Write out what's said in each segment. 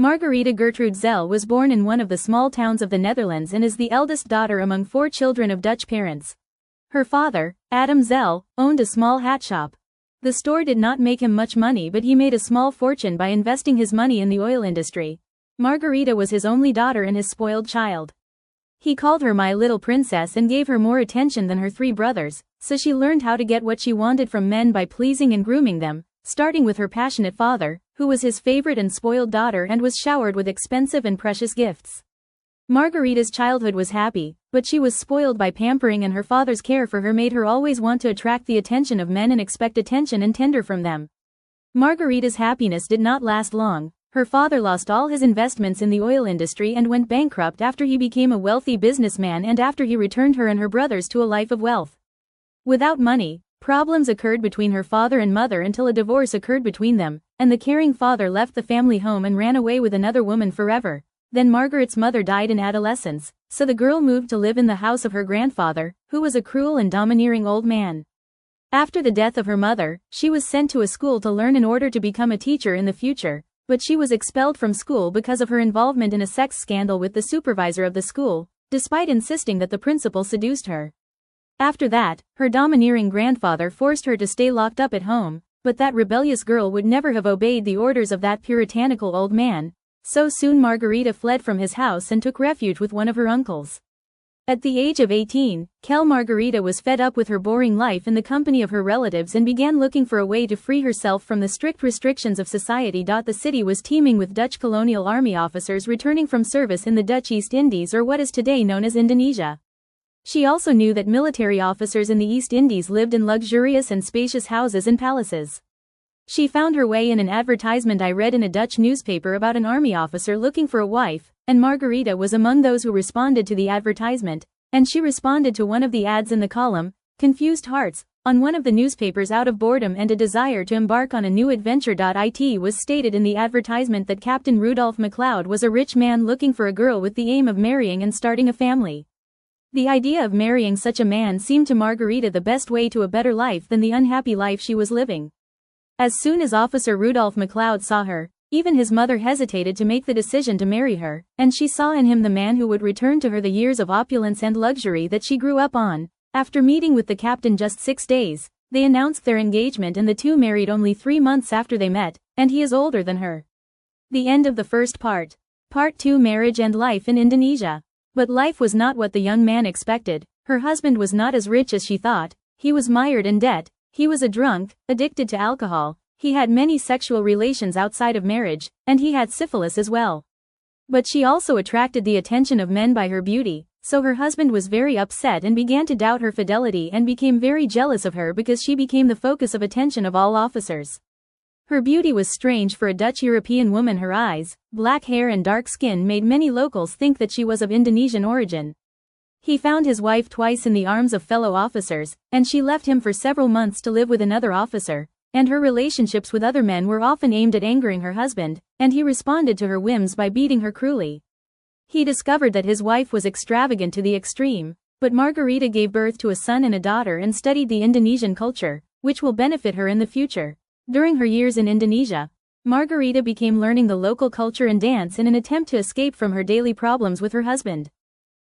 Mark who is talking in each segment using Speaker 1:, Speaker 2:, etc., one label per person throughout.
Speaker 1: Margaretha Gertrude Zell was born in one of the small towns of the Netherlands and is the eldest daughter among 4 children of Dutch parents. Her father, Adam Zell, owned a small hat shop. The store did not make him much money, but he made a small fortune by investing his money in the oil industry. Margaretha was his only daughter and his spoiled child. He called her my little princess and gave her more attention than her 3 brothers, so she learned how to get what she wanted from men by pleasing and grooming them, starting with her passionate father, who was his favorite and spoiled daughter and was showered with expensive and precious gifts. Margaretha's childhood was happy, but she was spoiled by pampering, and her father's care for her made her always want to attract the attention of men and expect attention and tender from them. Margaretha's happiness did not last long. Her father lost all his investments in the oil industry and went bankrupt after he became a wealthy businessman and after he returned her and her brothers to a life of wealth. Without money, problems occurred between her father and mother until a divorce occurred between them, and the caring father left the family home and ran away with another woman forever. Then Margaret's mother died in adolescence, so the girl moved to live in the house of her grandfather, who was a cruel and domineering old man. After the death of her mother, she was sent to a school to learn in order to become a teacher in the future, but she was expelled from school because of her involvement in a sex scandal with the supervisor of the school, despite insisting that the principal seduced her. After that, her domineering grandfather forced her to stay locked up at home, but that rebellious girl would never have obeyed the orders of that puritanical old man. So soon Margaretha fled from his house and took refuge with one of her uncles. At the age of 18, Margaretha was fed up with her boring life in the company of her relatives and began looking for a way to free herself from the strict restrictions of society. The city was teeming with Dutch colonial army officers returning from service in the Dutch East Indies, or what is today known as Indonesia. She also knew that military officers in the East Indies lived in luxurious and spacious houses and palaces. She found her way in an advertisement I read in a Dutch newspaper about an army officer looking for a wife, and Margaretha was among those who responded to the advertisement, and she responded to one of the ads in the column, Confused Hearts, on one of the newspapers out of boredom and a desire to embark on a new adventure. It was stated in the advertisement that Captain Rudolph MacLeod was a rich man looking for a girl with the aim of marrying and starting a family. The idea of marrying such a man seemed to Margaretha the best way to a better life than the unhappy life she was living. As soon as Officer Rudolph MacLeod saw her, even his mother hesitated to make the decision to marry her, and she saw in him the man who would return to her the years of opulence and luxury that she grew up on. After meeting with the captain just 6 days, they announced their engagement, and the two married only 3 months after they met, and he is older than her. The end of the first part. Part 2: Marriage and Life in Indonesia. But life was not what the young man expected. Her husband was not as rich as she thought. He was mired in debt. He was a drunk, addicted to alcohol. He had many sexual relations outside of marriage, and he had syphilis as well. But she also attracted the attention of men by her beauty, so her husband was very upset and began to doubt her fidelity and became very jealous of her because she became the focus of attention of all officers. Her beauty was strange for a Dutch European woman. Her eyes, black hair and dark skin made many locals think that she was of Indonesian origin. He found his wife twice in the arms of fellow officers, and she left him for several months to live with another officer, and her relationships with other men were often aimed at angering her husband, and he responded to her whims by beating her cruelly. He discovered that his wife was extravagant to the extreme, but Margaretha gave birth to a son and a daughter and studied the Indonesian culture, which will benefit her in the future. During her years in Indonesia, Margaretha became learning the local culture and dance in an attempt to escape from her daily problems with her husband.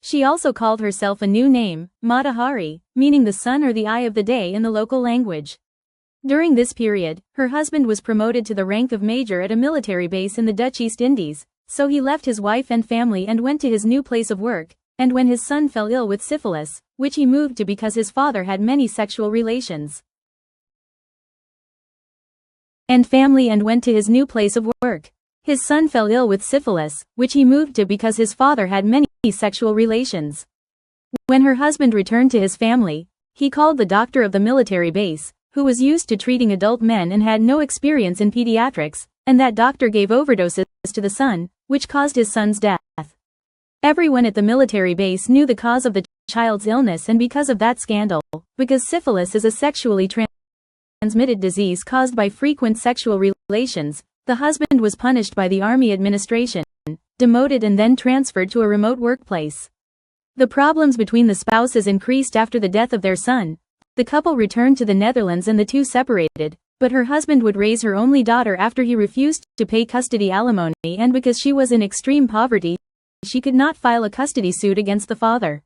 Speaker 1: She also called herself a new name, Matahari, meaning the sun or the eye of the day in the local language. During this period, her husband was promoted to the rank of major at a military base in the Dutch East Indies, so he left his wife and family and went to his new place of work, and when his son fell ill with syphilis, which he moved to because his father had many sexual relations, and went to his new place of work. His son fell ill with syphilis, which he moved to because his father had many sexual relations. When her husband returned to his family, he called the doctor of the military base, who was used to treating adult men and had no experience in pediatrics, and that doctor gave overdoses to the son, which caused his son's death. Everyone at the military base knew the cause of the child's illness, and because of that scandal, because syphilis is a sexually transmitted disease caused by frequent sexual relations, the husband was punished by the army administration, demoted and then transferred to a remote workplace. The problems between the spouses increased after the death of their son. The couple returned to the Netherlands and the two separated, But her husband would raise her only daughter after he refused to pay custody alimony, and because she was in extreme poverty, she could not file a custody suit against the father.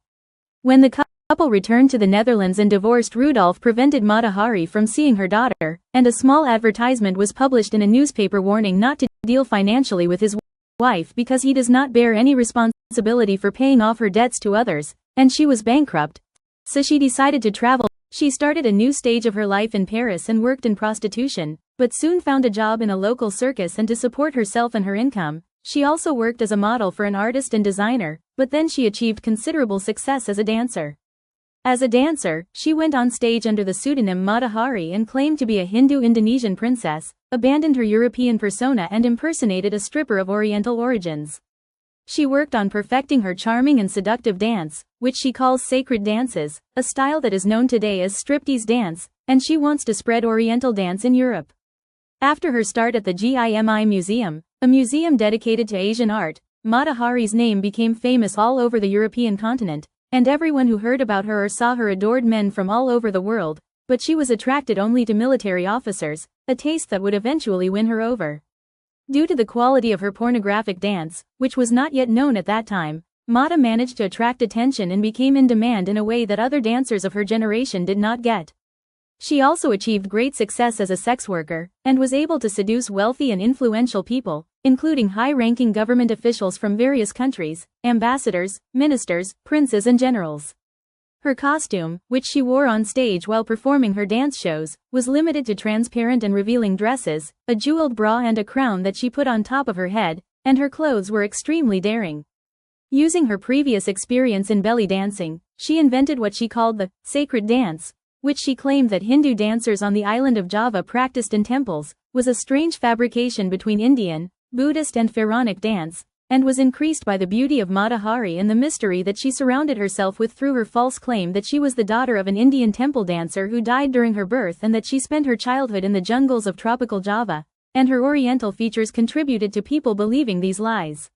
Speaker 1: When the couple returned to the Netherlands and divorced, Rudolf prevented Mata Hari from seeing her daughter, and a small advertisement was published in a newspaper warning not to deal financially with his wife because he does not bear any responsibility for paying off her debts to others, and she was bankrupt. So she decided to travel. She started a new stage of her life in Paris and worked in prostitution, but soon found a job in a local circus, and to support herself and her income, she also worked as a model for an artist and designer, but then she achieved considerable success as a dancer. As a dancer, she went on stage under the pseudonym Mata Hari and claimed to be a Hindu Indonesian princess, abandoned her European persona and impersonated a stripper of Oriental origins. She worked on perfecting her charming and seductive dance, which she calls sacred dances, a style that is known today as striptease dance, and she wants to spread Oriental dance in Europe. After her start at the GIMI Museum, a museum dedicated to Asian art, Mata Hari's name became famous all over the European continent, and everyone who heard about her or saw her adored men from all over the world, but she was attracted only to military officers, a taste that would eventually win her over. Due to the quality of her pornographic dance, which was not yet known at that time, Mata managed to attract attention and became in demand in a way that other dancers of her generation did not get. She also achieved great success as a sex worker, and was able to seduce wealthy and influential people, including high-ranking government officials from various countries, ambassadors, ministers, princes and generals. Her costume, which she wore on stage while performing her dance shows, was limited to transparent and revealing dresses, a jeweled bra and a crown that she put on top of her head, and her clothes were extremely daring. Using her previous experience in belly dancing, she invented what she called the sacred dance, which she claimed that Hindu dancers on the island of Java practiced in temples, was a strange fabrication between Indian, Buddhist and Pharaonic dance, and was increased by the beauty of Mata Hari and the mystery that she surrounded herself with through her false claim that she was the daughter of an Indian temple dancer who died during her birth and that she spent her childhood in the jungles of tropical Java, and her Oriental features contributed to people believing these lies.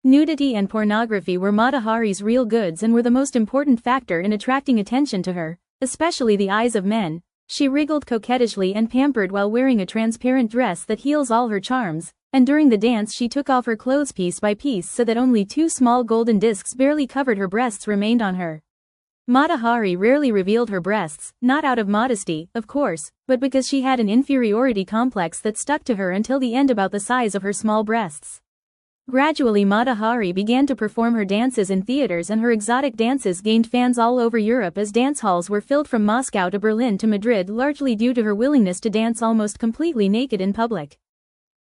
Speaker 1: Nudity and pornography were Mata Hari's real goods and were the most important factor in attracting attention to her, especially the eyes of men. She wriggled coquettishly and pampered while wearing a transparent dress that heals all her charms, and during the dance she took off her clothes piece by piece so that only two small golden discs barely covered her breasts remained on her. Mata Hari rarely revealed her breasts, not out of modesty, of course, but because she had an inferiority complex that stuck to her until the end about the size of her small breasts. Gradually Mata Hari began to perform her dances in theaters, and her exotic dances gained fans all over Europe as dance halls were filled from Moscow to Berlin to Madrid, largely due to her willingness to dance almost completely naked in public.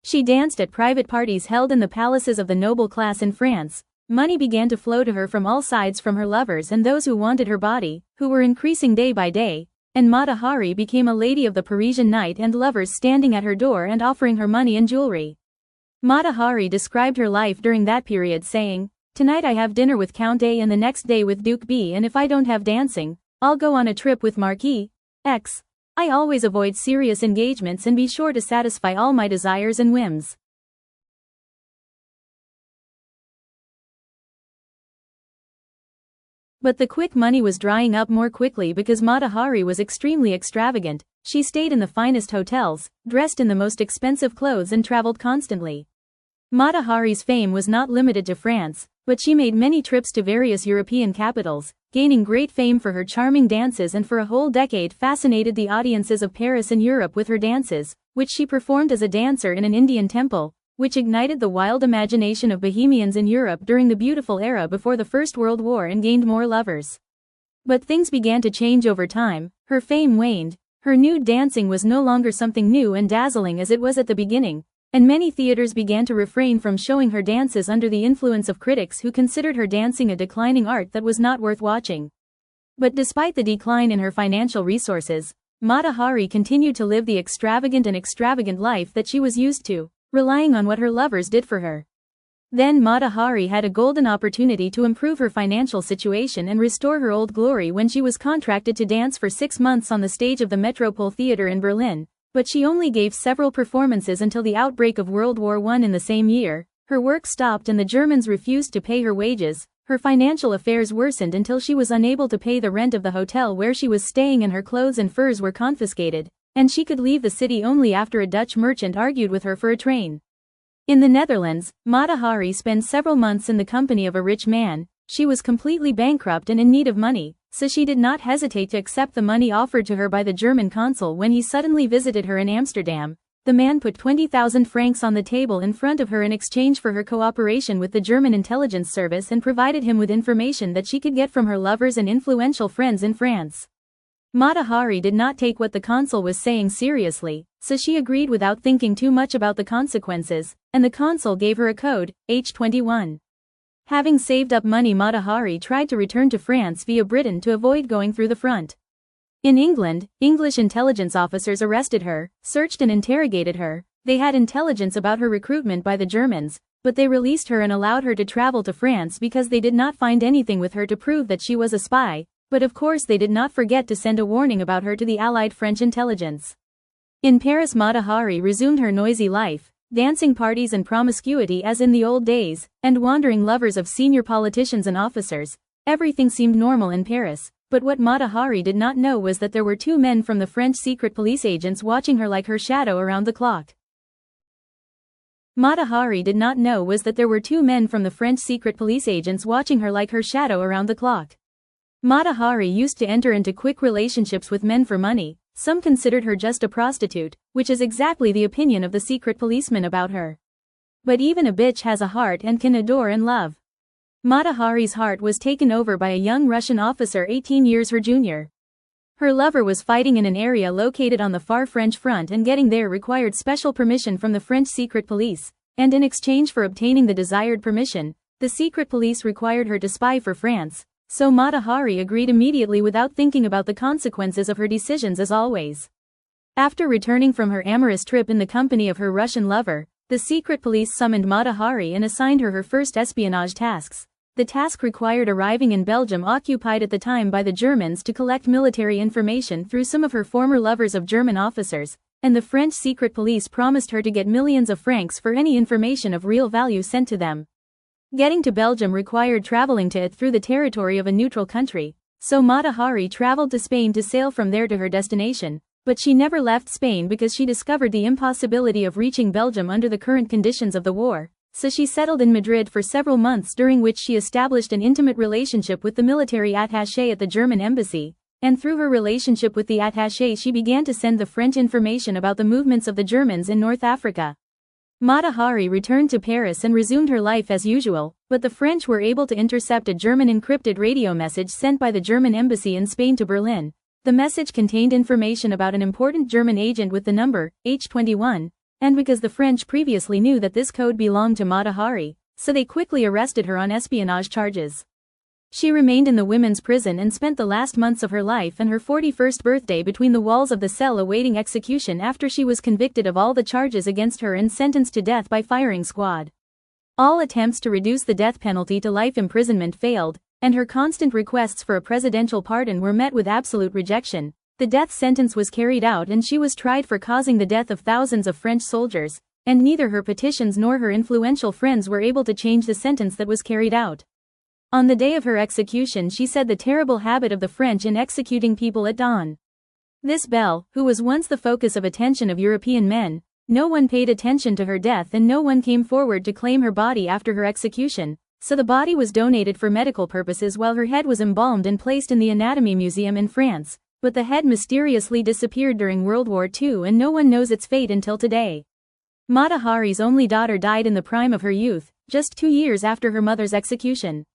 Speaker 1: She danced at private parties held in the palaces of the noble class in France. Money began to flow to her from all sides from her lovers and those who wanted her body, who were increasing day by day, and Mata Hari became a lady of the Parisian night, and lovers standing at her door and offering her money and jewelry. Mata Hari described her life during that period saying, "Tonight I have dinner with Count A and the next day with Duke B, and if I don't have dancing, I'll go on a trip with Marquis X. I always avoid serious engagements and be sure to satisfy all my desires and whims." But the quick money was drying up more quickly because Mata Hari was extremely extravagant. She stayed in the finest hotels, dressed in the most expensive clothes and traveled constantly. Mata Hari's fame was not limited to France, but she made many trips to various European capitals, gaining great fame for her charming dances, and for a whole decade fascinated the audiences of Paris and Europe with her dances, which she performed as a dancer in an Indian temple, which ignited the wild imagination of Bohemians in Europe during the beautiful era before the First World War and gained more lovers. But things began to change over time. Her fame waned. Her nude dancing was no longer something new and dazzling as it was at the beginning, and many theaters began to refrain from showing her dances under the influence of critics who considered her dancing a declining art that was not worth watching. But despite the decline in her financial resources, Mata Hari continued to live the extravagant life that she was used to, relying on what her lovers did for her. Then Mata Hari had a golden opportunity to improve her financial situation and restore her old glory when she was contracted to dance for 6 months on the stage of the Metropole Theater in Berlin, but she only gave several performances until the outbreak of World War I in the same year. Her work stopped and the Germans refused to pay her wages. Her financial affairs worsened until she was unable to pay the rent of the hotel where she was staying, and her clothes and furs were confiscated. and she could leave the city only after a Dutch merchant argued with her for a train. In the Netherlands, Mata Hari spent several months in the company of a rich man. She was completely bankrupt and in need of money, so she did not hesitate to accept the money offered to her by the German consul when he suddenly visited her in Amsterdam. The man put 20,000 francs on the table in front of her in exchange for her cooperation with the German intelligence service and provided him with information that she could get from her lovers and influential friends in France. Mata Hari did not take what the consul was saying seriously, so she agreed without thinking too much about the consequences, and the consul gave her a code, H21. Having saved up money, Mata Hari tried to return to France via Britain to avoid going through the front. In England, English intelligence officers arrested her, searched and interrogated her. They had intelligence about her recruitment by the Germans, but they released her and allowed her to travel to France because they did not find anything with her to prove that she was a spy. But of course they did not forget to send a warning about her to the Allied French intelligence. In Paris, Mata Hari resumed her noisy life, dancing parties and promiscuity as in the old days, and wandering lovers of senior politicians and officers. Everything seemed normal in Paris, but what Mata Hari did not know was that there were two men from the French secret police agents watching her like her shadow around the clock. Mata Hari did not know was that there were two men from the French secret police agents watching her like her shadow around the clock. Mata Hari used to enter into quick relationships with men for money. Some considered her just a prostitute, which is exactly the opinion of the secret policeman about her. But even a bitch has a heart and can adore and love. Mata Hari's heart was taken over by a young Russian officer 18 years her junior. Her lover was fighting in an area located on the far French front, and getting there required special permission from the French secret police, and in exchange for obtaining the desired permission, the secret police required her to spy for France. So Mata Hari agreed immediately without thinking about the consequences of her decisions as always. After returning from her amorous trip in the company of her Russian lover, the secret police summoned Mata Hari and assigned her first espionage tasks. The task required arriving in Belgium, occupied at the time by the Germans, to collect military information through some of her former lovers of German officers, and the French secret police promised her to get millions of francs for any information of real value sent to them. Getting to Belgium required traveling to it through the territory of a neutral country, so Mata Hari traveled to Spain to sail from there to her destination, but she never left Spain because she discovered the impossibility of reaching Belgium under the current conditions of the war, so she settled in Madrid for several months, during which she established an intimate relationship with the military attaché at the German embassy, and through her relationship with the attaché she began to send the French information about the movements of the Germans in North Africa. Mata Hari returned to Paris and resumed her life as usual, but the French were able to intercept a German encrypted radio message sent by the German embassy in Spain to Berlin. The message contained information about an important German agent with the number H21, and because the French previously knew that this code belonged to Mata Hari, so they quickly arrested her on espionage charges. She remained in the women's prison and spent the last months of her life and her 41st birthday between the walls of the cell awaiting execution after she was convicted of all the charges against her and sentenced to death by firing squad. All attempts to reduce the death penalty to life imprisonment failed, and her constant requests for a presidential pardon were met with absolute rejection. The death sentence was carried out and she was tried for causing the death of thousands of French soldiers, and neither her petitions nor her influential friends were able to change the sentence that was carried out. On the day of her execution she said the terrible habit of the French in executing people at dawn. This belle, who was once the focus of attention of European men, no one paid attention to her death and no one came forward to claim her body after her execution, so the body was donated for medical purposes while her head was embalmed and placed in the Anatomy Museum in France, but the head mysteriously disappeared during World War II and no one knows its fate until today. Mata Hari's only daughter died in the prime of her youth, just 2 years after her mother's execution.